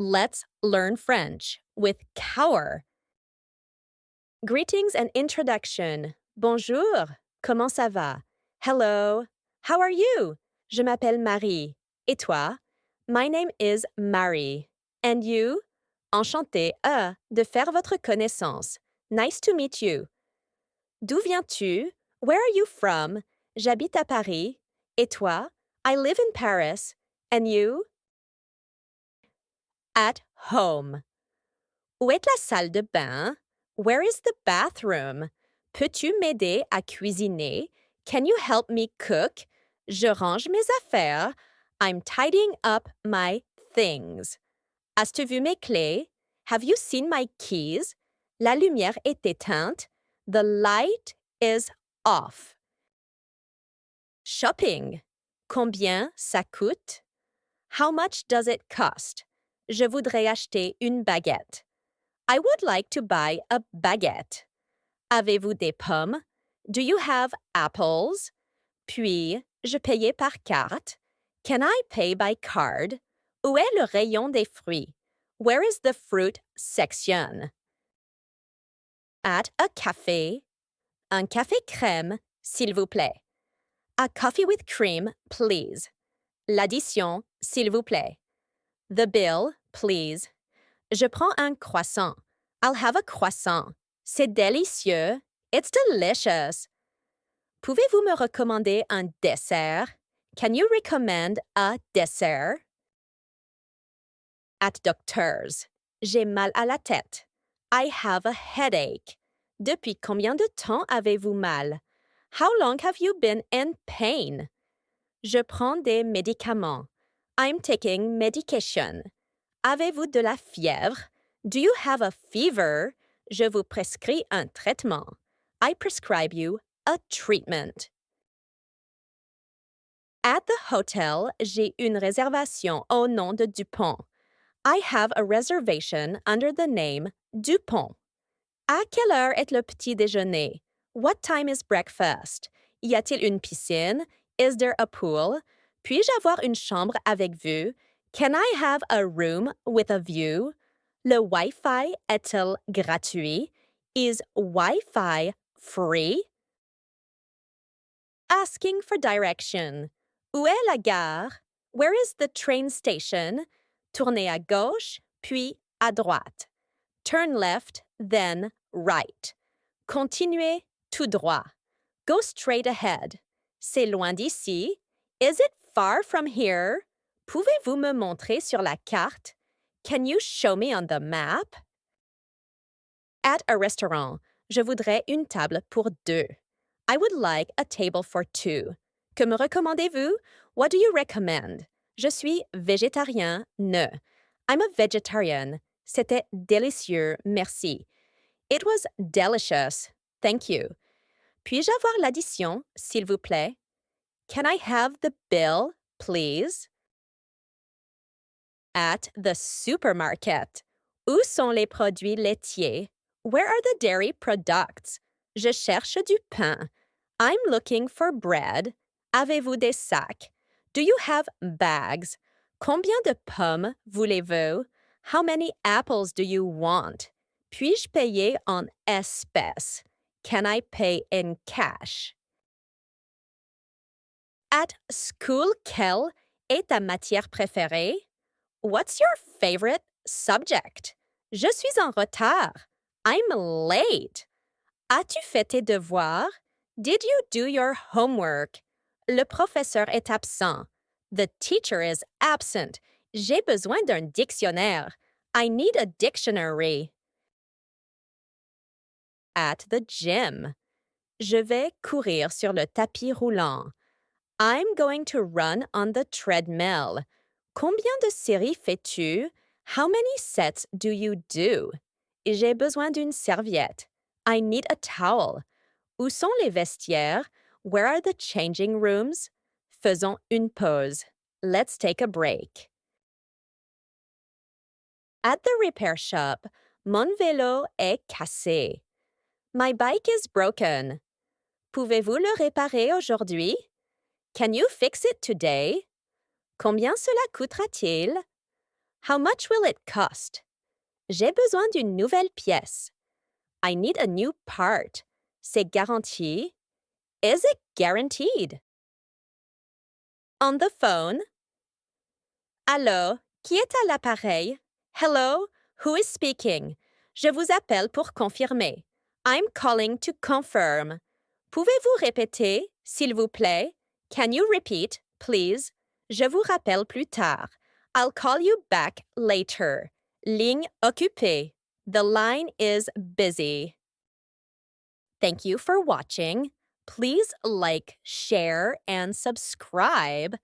Let's learn French with cower. Greetings and introduction. Bonjour. Comment ça va? Hello. How are you? Je m'appelle Marie. Et toi? My name is Marie. And you? Enchantée de faire votre connaissance. Nice to meet you. D'où viens-tu? Where are you from? J'habite à Paris. Et toi? I live in Paris. And you? At home. Où est la salle de bain? Where is the bathroom? Peux-tu m'aider à cuisiner? Can you help me cook? Je range mes affaires. I'm tidying up my things. As-tu vu mes clés? Have you seen my keys? La lumière est éteinte. The light is off. Shopping. Combien ça coûte? How much does it cost? Je voudrais acheter une baguette. I would like to buy a baguette. Avez-vous des pommes? Do you have apples? Puis, je payais par carte. Can I pay by card? Où est le rayon des fruits? Where is the fruit section? At a café. Un café crème, s'il vous plaît. A coffee with cream, please. L'addition, s'il vous plaît. The bill, please. Je prends un croissant. I'll have a croissant. C'est délicieux. It's delicious. Pouvez-vous me recommander un dessert? Can you recommend a dessert? At doctor's. J'ai mal à la tête. I have a headache. Depuis combien de temps avez-vous mal? How long have you been in pain? Je prends des médicaments. I'm taking medication. Avez-vous de la fièvre? Do you have a fever? Je vous prescris un traitement. I prescribe you a treatment. At the hotel, j'ai une réservation au nom de Dupont. I have a reservation under the name Dupont. À quelle heure est le petit déjeuner? What time is breakfast? Y a-t-il une piscine? Is there a pool? Puis-je avoir une chambre avec vue? Can I have a room with a view? Le Wi-Fi est-il gratuit? Is Wi-Fi free? Asking for direction. Où est la gare? Where is the train station? Tournez à gauche, puis à droite. Turn left, then right. Continuez tout droit. Go straight ahead. C'est loin d'ici. Is it far from here? Pouvez-vous me montrer sur la carte? Can you show me on the map? At a restaurant, je voudrais une table pour deux. I would like a table for two. Que me recommandez-vous? What do you recommend? Je suis végétarien, ne. I'm a vegetarian. C'était délicieux, merci. It was delicious, thank you. Puis-je avoir l'addition, s'il vous plaît? Can I have the bill, please? At the supermarket. Où sont les produits laitiers? Where are the dairy products? Je cherche du pain. I'm looking for bread. Avez-vous des sacs? Do you have bags? Combien de pommes voulez-vous? How many apples do you want? Puis-je payer en espèces? Can I pay in cash? At school, quelle est ta matière préférée? What's your favorite subject? Je suis en retard. I'm late. As-tu fait tes devoirs? Did you do your homework? Le professeur est absent. The teacher is absent. J'ai besoin d'un dictionnaire. I need a dictionary. At the gym. Je vais courir sur le tapis roulant. I'm going to run on the treadmill. Combien de séries fais-tu? How many sets do you do? J'ai besoin d'une serviette. I need a towel. Où sont les vestiaires? Where are the changing rooms? Faisons une pause. Let's take a break. At the repair shop, mon vélo est cassé. My bike is broken. Pouvez-vous le réparer aujourd'hui? Can you fix it today? Combien cela coûtera-t-il? How much will it cost? J'ai besoin d'une nouvelle pièce. I need a new part. C'est garanti. Is it guaranteed? On the phone. Allô, qui est à l'appareil? Hello, who is speaking? Je vous appelle pour confirmer. I'm calling to confirm. Pouvez-vous répéter, s'il vous plaît? Can you repeat, please? Je vous rappelle plus tard. I'll call you back later. Ligne occupée. The line is busy. Thank you for watching. Please like, share, and subscribe.